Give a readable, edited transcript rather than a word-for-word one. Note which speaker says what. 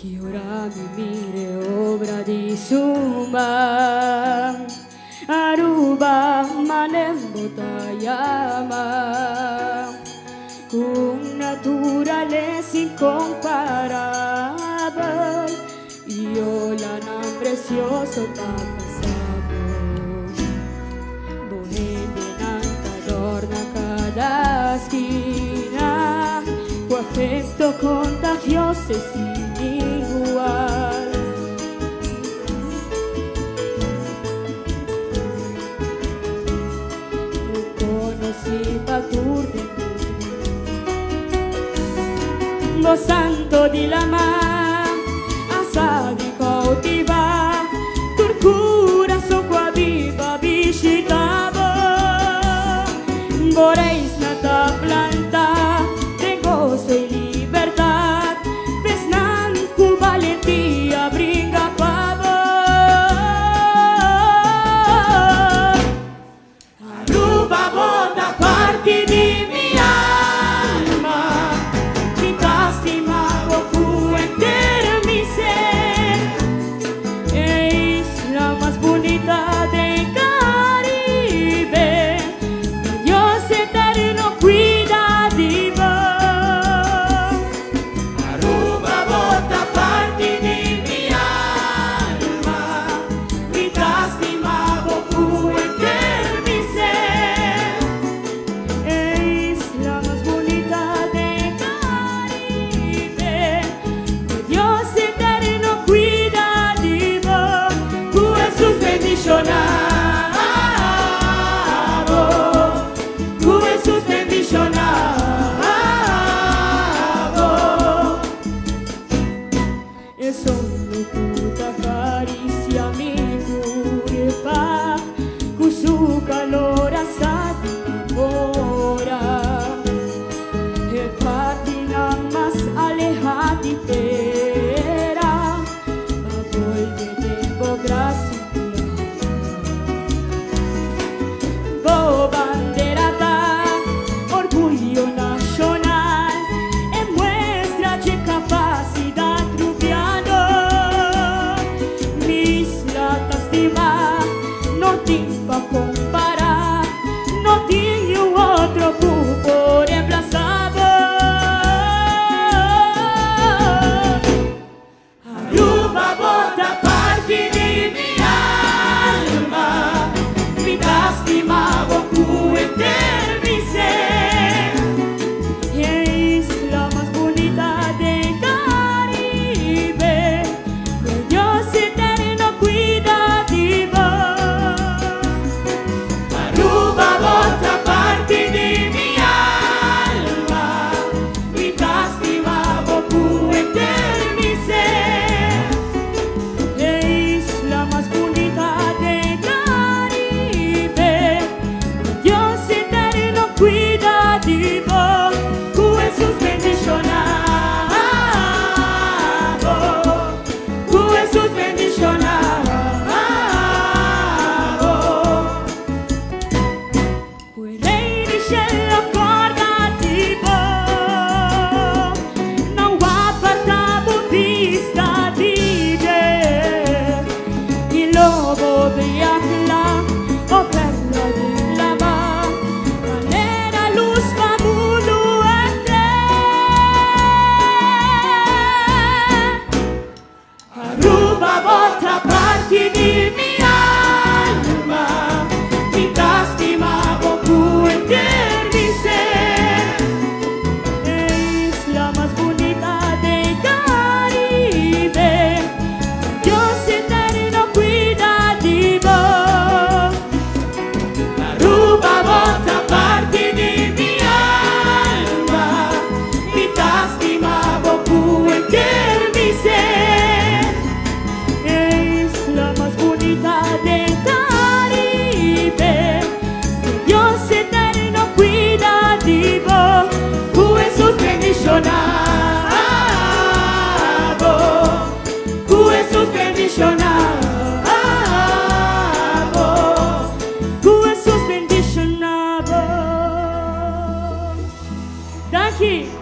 Speaker 1: Chi ora mi mire obra di suma Aruba manembo tayama Con naturaleza incomparable Io la nan precioso tapasabo Bonende nanta adorna cada esquina Tu afecto contagioso es igual. Reconocí Paturde, gozando di la man, assadi cautiva, torcura so qua viva visitavo, vorrei snata planta, de gozo y libertad. Valentía brinca pavo Aruba bota parte di mia alma Mi castimavo fu entero mi ser Es la más bonita del Caribe Dios eterno cuida de vos Solo puta caricia mi cuerpo con su calor asado ahora e patina más alejada y pera a volver tiempo gracia Bo bandera da orgullo nacional e muestra de capacidad no tengo a comparar, no tengo otro por emplazado. Aruba bota parte de mi alma, mi castimavo cuenter mi ser. Es la más bonita del Caribe, con Dios eterno cuida de vos. Thank you.